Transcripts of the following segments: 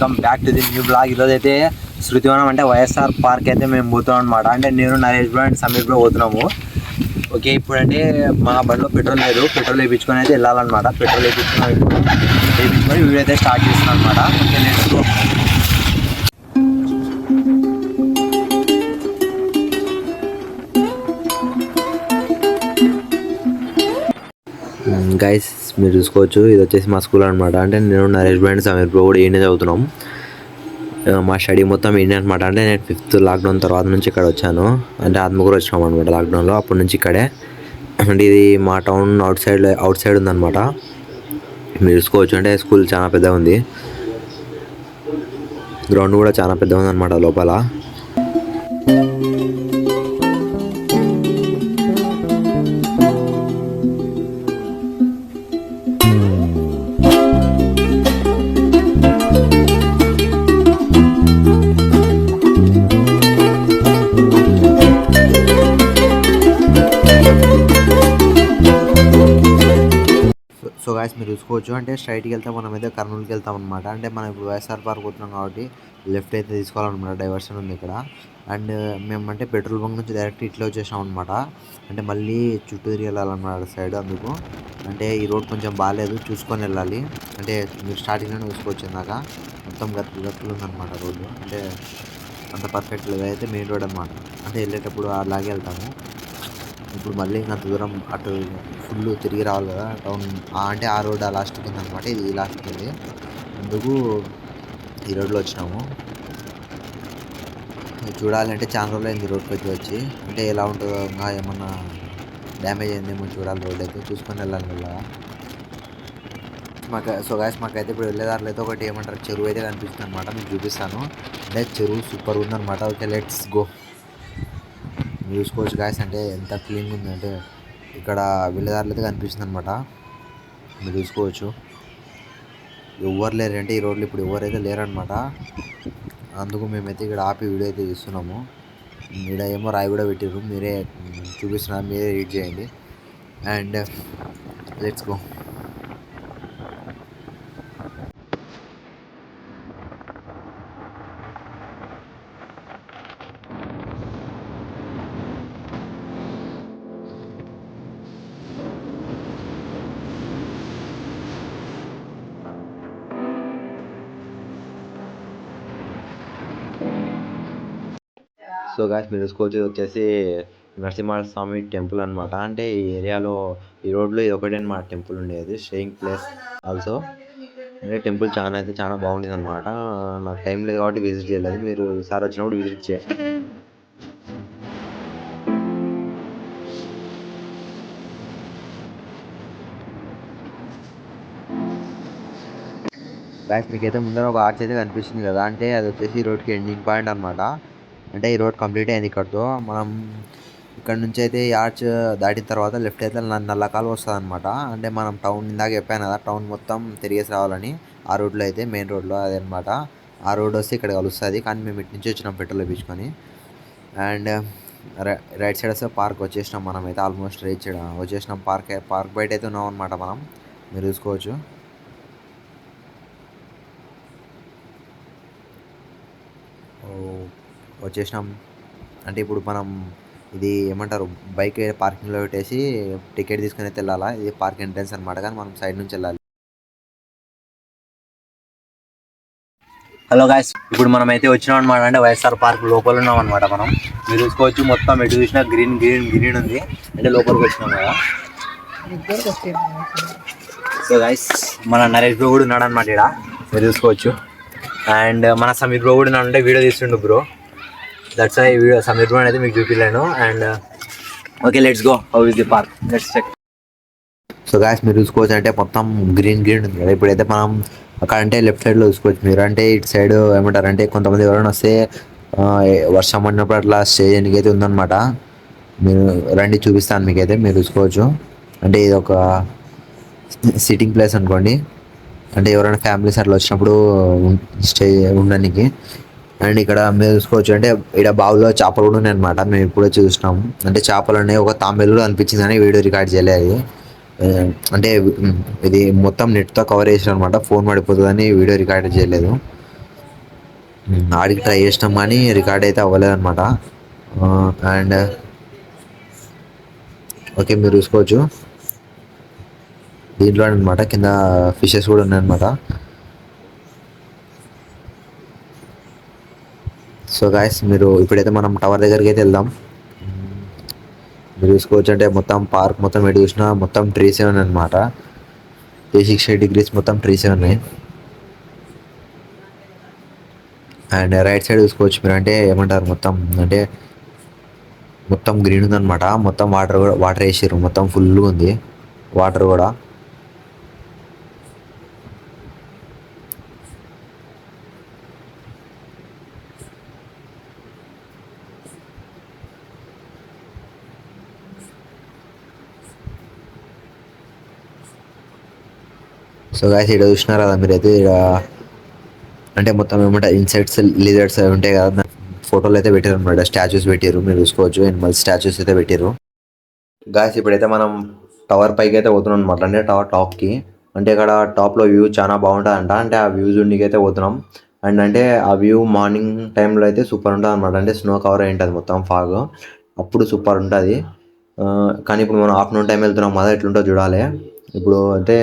Welcome back to the new blog. ఈరోజు అయితే శృతివనం అంటే వైఎస్ఆర్ పార్క్ అయితే మేము పోతున్నాం అనమాట. అంటే నేను Naresh bro and Sameer bro పోతున్నాము. ఓకే, ఇప్పుడంటే మా బండిలో పెట్రోల్ లేదు, పెట్రోల్ వేయించుకొని అయితే వెళ్ళాలన్నమాట. పెట్రోల్ వేయించుకొని వీడియో అయితే స్టార్ట్ చేస్తున్నాం అనమాట. Okay, let's go. గైస్ మీరు చూసుకోవచ్చు, ఇది వచ్చేసి మా స్కూల్ అనమాట. అంటే నేను Naresh bro and Sameer bro కూడా ఈయనే చదువుతున్నాం. మా స్టడీ మొత్తం ఈయనే అనమాట. అంటే నేను 5th లాక్డౌన్ తర్వాత నుంచి ఇక్కడ వచ్చాను. అంటే ఆత్మకూరు వచ్చినాం అనమాట లాక్డౌన్లో, అప్పటి నుంచి ఇక్కడే. అంటే ఇది మా టౌన్ అవుట్ సైడ్ ఉందన్నమాట. మీరు చూసుకోవచ్చు, అంటే స్కూల్ చాలా పెద్దగా ఉంది, గ్రౌండ్ కూడా చాలా పెద్దగా ఉందన్నమాట లోపల. సో గాయస్ మీరు చూసుకోవచ్చు, అంటే స్ట్రైట్కి వెళ్తే మనం అయితే కర్నూలుకి వెళ్తాం అనమాట. అంటే మనం ఇప్పుడు వైఎస్ఆర్ పార్క్ పోతున్నాం కాబట్టి లెఫ్ట్ అయితే తీసుకోవాలన్నమాట. డైవర్షన్ ఉంది ఇక్కడ. అండ్ మేము అంటే పెట్రోల్ బంక్ నుంచి డైరెక్ట్ ఇట్లా వచ్చేసాం అనమాట. అంటే మళ్ళీ చుట్టూ తిరిగి వెళ్ళాలన్నమాట సైడ్. అందుకు అంటే ఈ రోడ్ కొంచెం బాగాలేదు, చూసుకొని వెళ్ళాలి. అంటే మీరు స్టార్టింగ్లోనే చూసుకోవచ్చు, ఇందాక మొత్తం గతులు ఉందన్నమాట రోడ్డు. అంటే అంత పర్ఫెక్ట్ లేదు, అయితే మెయిన్ రోడ్ అనమాట. అంటే వెళ్ళేటప్పుడు అలాగే వెళ్తాము. ఇప్పుడు మళ్ళీ ఇంత దూరం అటు ఫుల్ తిరిగి రావాలి కదా టౌన్. అంటే ఆ రోడ్ ఆ లాస్ట్కి ఉంది అనమాట, ఇది ఈ లాస్ట్కి ఉంది. అందుకు ఈ రోడ్లో వచ్చినాము. చూడాలంటే చాలా రోజులు అయింది రోడ్కి వచ్చి. అంటే ఎలా ఉంటుందో, ఇంకా ఏమన్నా డ్యామేజ్ అయిందేమో చూడాలి. రోడ్ అయితే చూసుకొని వెళ్ళాలి కదా సో గాయస్ మాకైతే ఇప్పుడు వెళ్ళేదారులు అయితే ఒకటి ఏమంటారు, చెరువు అయితే కనిపిస్తుంది అనమాట. మీకు చూపిస్తాను. అంటే చెరువు సూపర్ ఉందన్నమాట. Okay, let's go. చూసుకోవచ్చు గాయస్, అంటే ఎంత క్లీన్గా ఉందంటే ఇక్కడ వెళ్ళేదారులు అయితే కనిపిస్తుంది అనమాట. మీరు చూసుకోవచ్చు, ఎవరు లేరు. అంటే ఈ రోడ్లు ఇప్పుడు ఎవరైతే లేరనమాట. అందుకు మేమైతే ఇక్కడ ఆపి వీడియో అయితే తీస్తున్నాము. ఇక్కడ ఏమో రాయి కూడా పెట్టారు, మీరే చూపిస్తున్నారు, మీరే రీడ్ చేయండి. And let's go. So guys మీరు చూసుకోవచ్చు, వచ్చేసి నరసింహస్వామి టెంపుల్ అనమాట. అంటే ఈ ఏరియాలో ఈ రోడ్లో ఇది ఒకటే అనమాట టెంపుల్ ఉండేది, స్టేయింగ్ ప్లేస్ ఆల్సో. అంటే టెంపుల్ చాలా బాగుండేది అనమాట. నాకు టైం లేదు కాబట్టి విజిట్ చేయలేదు, మీరు ఈసారి వచ్చినప్పుడు విజిట్ చేయండి. గాయస్ మీకైతే ముందర ఒక ఆర్చ్ అయితే కనిపిస్తుంది కదా, అంటే అది వచ్చేసి ఈ రోడ్కి ఎండింగ్ పాయింట్ అనమాట. అంటే ఈ రోడ్ కంప్లీట్ అయింది ఇక్కడతో. మనం ఇక్కడ నుంచి అయితే ఈ ఆర్చ్ దాటిన తర్వాత లెఫ్ట్ అయితే నల్లకాలు వస్తుంది అనమాట. అంటే మనం టౌన్ ఇందాక చెప్పాను కదా, టౌన్ మొత్తం తిరిగేసి రావాలని. ఆ రోడ్లో అయితే మెయిన్ రోడ్లో అదే అనమాట. ఆ రోడ్ వస్తే ఇక్కడ కలుస్తుంది. కానీ మేము ఇటు నుంచి వచ్చినాం పెట్రోల్ వేయించుకొని. అండ్ రైట్ సైడ్ వస్తే పార్క్ వచ్చేసినాం. మనం అయితే ఆల్మోస్ట్ రీచ్ వచ్చేసినాం. పార్క్ బయట అయితే ఉన్నాం అనమాట మనం. మీరు చూసుకోవచ్చు. వచ్చేసినాం. అంటే ఇప్పుడు మనం ఇది ఏమంటారు, బైక్ పార్కింగ్లో పెట్టేసి టికెట్ తీసుకుని అయితే వెళ్ళాలా. ఇది పార్క్ ఎంట్రన్స్ అనమాట, కానీ మనం సైడ్ నుంచి వెళ్ళాలి. హలో గాయస్, ఇప్పుడు మనం అయితే వచ్చినాం అనమాట. అంటే వైఎస్ఆర్ పార్క్ లోపల ఉన్నాం అనమాట మనం. మీరు చూసుకోవచ్చు, మొత్తం ఎటు చూసినా గ్రీన్ ఉంది. అంటే లోపలికి వచ్చినాం కదా. సో గాయస్ మన నరేష్ బ్రో కూడా ఉన్నాడు అనమాట ఇక్కడ, మీరు చూసుకోవచ్చు. అండ్ మన సమీర్ బ్రో కూడా ఉన్నాడు, అంటే వీడియో తీస్తుండు bro. That's why video Sameer bro అయితే మీకు చూపించలేను. And okay, let's go. How is the park, let's check. So guys మీరు చూసుకోవచ్చు, అంటే మొత్తం గ్రీన్ ఉంది కదా. ఇప్పుడైతే మనం అక్కడ అంటే లెఫ్ట్ సైడ్లో చూసుకోవచ్చు మీరు. అంటే ఇటు సైడ్ ఏమంటారు, అంటే కొంతమంది ఎవరైనా వస్తే వర్షం పడినప్పుడు అట్లా స్టే చేయడానికి అయితే ఉందన్నమాట. మీరు రండి, చూపిస్తాను మీకైతే. మీరు చూసుకోవచ్చు, అంటే ఇది ఒక సిట్టింగ్ ప్లేస్ అనుకోండి. అంటే ఎవరైనా ఫ్యామిలీస్ అట్లా వచ్చినప్పుడు స్టే ఉండడానికి. అండ్ ఇక్కడ మీరు చూసుకోవచ్చు, అంటే ఇక్కడ బావులో చేపలు కూడా ఉన్నాయి అనమాట. మేము ఇప్పుడే చూసినాము. అంటే చేపలు ఉన్నాయి, ఒక తాంబేలు కూడా అనిపించింది అని వీడియో రికార్డ్ చేయలేదు. అంటే ఇది మొత్తం నెట్తో కవర్ చేసిన అనమాట, ఫోన్ పడిపోతుందని వీడియో రికార్డ్ చేయలేదు. ఆడికి ట్రై చేసినాం కానీ రికార్డ్ అయితే అవ్వలేదు అనమాట. అండ్ ఓకే, మీరు చూసుకోవచ్చు దీంట్లో అనమాట కింద ఫిషెస్ కూడా ఉన్నాయన్నమాట. సో గాయస్, మీరు ఇప్పుడైతే మనం టవర్ దగ్గరికి అయితే వెళ్దాం. మీరు చూసుకోవచ్చు అంటే మొత్తం పార్క్ మొత్తం ఎటు చూసినా మొత్తం ట్రీసే ఉన్నాయి అనమాట. 360 డిగ్రీస్ మొత్తం ట్రీసే ఉన్నాయి. అండ్ రైట్ సైడ్ చూసుకోవచ్చు మీరు, అంటే ఏమంటారు మొత్తం అంటే మొత్తం గ్రీన్ ఉందన్నమాట. మొత్తం వాటర్ వేసారు, మొత్తం ఫుల్గా ఉంది వాటర్ కూడా. సో గాయస్ ఇక్కడ చూసినారు కదా మీరైతే, ఇక్కడ అంటే మొత్తం ఏమంటారు ఇన్సెక్ట్స్ లిజర్డ్స్ అవి ఉంటాయి కదా, ఫోటోలు అయితే పెట్టారు అనమాట. స్టాచ్యూస్ పెట్టారు, మీరు చూసుకోవచ్చు ఎనిమల్ స్టాచ్యూస్ అయితే పెట్టారు. గాయస్ ఇప్పుడైతే మనం టవర్ పైకి అయితే పోతున్నాం అనమాట, అంటే టవర్ టాప్కి. అంటే ఇక్కడ టాప్లో వ్యూ చాలా బాగుంటుందంట, అంటే ఆ వ్యూ చూడడానికి అయితే పోతున్నాం. అండ్ అంటే ఆ వ్యూ మార్నింగ్ టైంలో అయితే సూపర్ ఉంటుంది అనమాట. అంటే స్నో కవర్ అయి ఉంటుంది మొత్తం ఫాగ్, అప్పుడు సూపర్ ఉంటుంది. కానీ ఇప్పుడు మనం ఆఫ్టర్నూన్ టైం వెళ్తున్నాం కదా, ఎట్లుంటో చూడాలి. ఇప్పుడు అంటే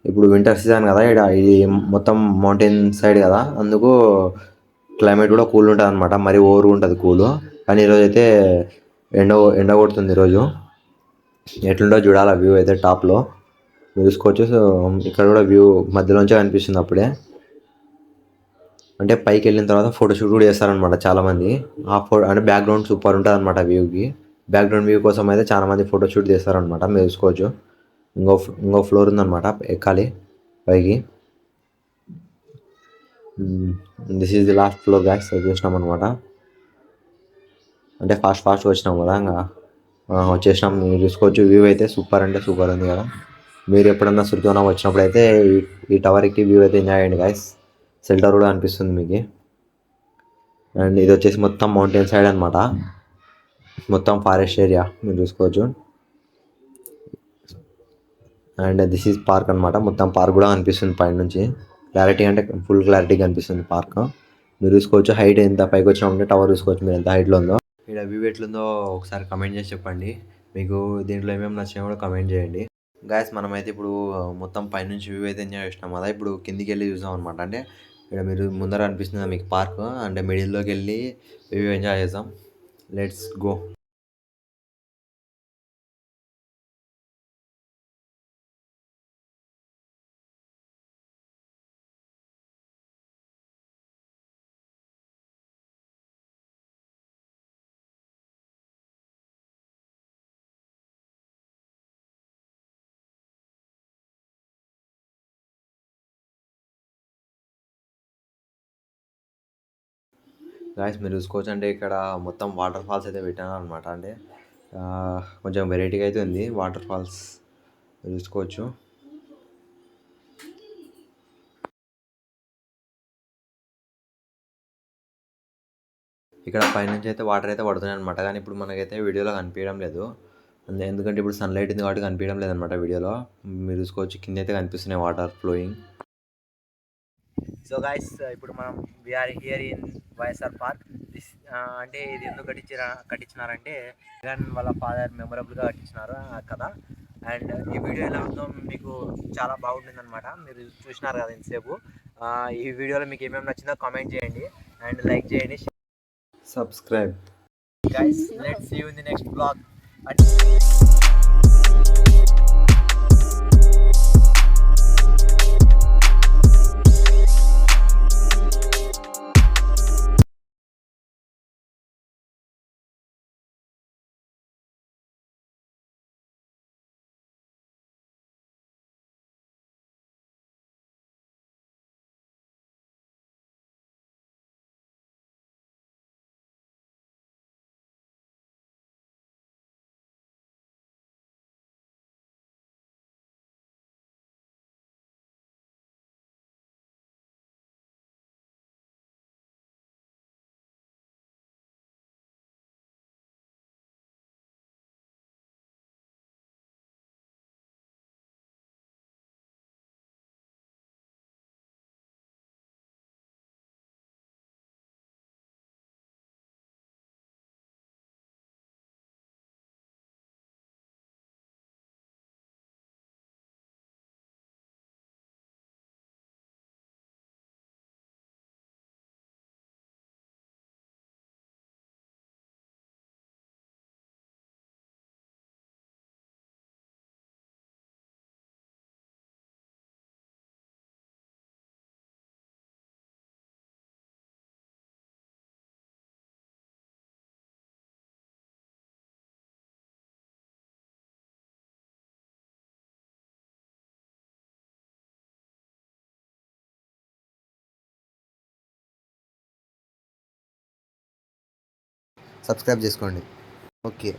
ఇప్పుడు వింటర్ సీజన్ కదా, ఇక్కడ ఇది మొత్తం మౌంటైన్ సైడ్ కదా, అందుకు క్లైమేట్ కూడా కూల్ ఉంటుంది అనమాట. మరి ఓవర్ ఉంటుంది కూల్. కానీ ఈరోజు అయితే ఎండ ఎండ కొడుతుంది ఈరోజు. ఎట్లుంటో చూడాలి వ్యూ అయితే టాప్లో చూసుకోవచ్చు. సో ఇక్కడ కూడా వ్యూ మధ్యలోంచే కనిపిస్తుంది అప్పుడే. అంటే పైకి వెళ్ళిన తర్వాత ఫోటోషూట్ కూడా చేస్తారనమాట చాలామంది. ఆ అంటే బ్యాక్గ్రౌండ్ సూపర్ ఉంటుంది అనమాట వ్యూకి. బ్యాక్గ్రౌండ్ వ్యూ కోసం అయితే చాలామంది ఫోటోషూట్ చేస్తారనమాట, మీరు చూసుకోవచ్చు. ఇంకో ఫ్లోర్ ఉందన్నమాట, ఎక్కాలి పైకి. This is the last floor gas చూసినాం అనమాట. అంటే ఫాస్ట్గా వచ్చినాం కదా, ఇంకా వచ్చేసినాం. మీరు చూసుకోవచ్చు వ్యూ అయితే సూపర్ అంటే సూపర్ ఉంది కదా. మీరు ఎప్పుడన్నా సుర్తవనం వచ్చినప్పుడు అయితే ఈ టవర్కి వ్యూ అయితే ఎంజాయ్ చేయండి గాయస్. సెల్ టవర్ కూడా అనిపిస్తుంది మీకు. అండ్ ఇది వచ్చేసి మొత్తం మౌంటైన్ సైడ్ అనమాట, మొత్తం ఫారెస్ట్ ఏరియా మీరు చూసుకోవచ్చు. అండ్ దిస్ ఈజ్ పార్క్ అనమాట, మొత్తం పార్క్ కూడా కనిపిస్తుంది పైన నుంచి. క్లారిటీ అంటే ఫుల్ క్లారిటీ కనిపిస్తుంది పార్క్. మీరు చూసుకోవచ్చు హైట్ ఎంత పైకి వచ్చినామంటే టవర్ చూసుకోవచ్చు మీరు ఎంత హైట్లో ఉందో. ఇక్కడ వ్యూ ఎట్లుందో ఒకసారి కమెంట్ చేసి చెప్పండి. మీకు దీంట్లో ఏమేమి నచ్చినా కూడా కమెంట్ చేయండి. గాయస్ మనమైతే ఇప్పుడు మొత్తం పైనుంచి వ్యూ అయితే ఎంజాయ్ చేసినాం కదా, ఇప్పుడు కిందికి వెళ్ళి చూసాం అనమాట. అంటే ఇక్కడ మీరు ముందర అనిపిస్తుంది మీకు పార్క్, అంటే మిడిల్లోకి వెళ్ళి వ్యూ ఎంజాయ్ చేద్దాం. Let's go. గాయస్ మీరు చూసుకోవచ్చు అంటే ఇక్కడ మొత్తం వాటర్ ఫాల్స్ అయితే పెట్టాను అనమాట. అంటే కొంచెం వెరైటీగా అయితే ఉంది వాటర్ ఫాల్స్, మీరు చూసుకోవచ్చు. ఇక్కడ పైనుంచి అయితే వాటర్ అయితే పడుతున్నాయి అనమాట, కానీ ఇప్పుడు మనకైతే వీడియోలో కనిపించడం లేదు. ఎందుకంటే ఇప్పుడు సన్లైట్ ఉంది కాబట్టి కనిపించడం లేదనమాట వీడియోలో. మీరు చూసుకోవచ్చు కింద అయితే కనిపిస్తున్నాయి వాటర్ ఫ్లోయింగ్. సో గైస్ ఇప్పుడు మనం we're here in YSR park. This అంటే ఇది ఎందుకు కట్టించినారంటే జగన్ వాళ్ళ ఫాదర్ మెమొరబుల్గా కట్టించినారు కదా. అండ్ ఈ వీడియో ఎలా ఉందో మీకు చాలా బాగుంటుంది అనమాట, మీరు చూసినారు కదా ఇంతసేపు. ఈ వీడియోలో మీకు ఏమేమి నచ్చిందో కామెంట్ చేయండి అండ్ లైక్ చేయండి, subscribe. Guys let's see you in the next blog. Subscribe చేసుకోండి. ఓకే.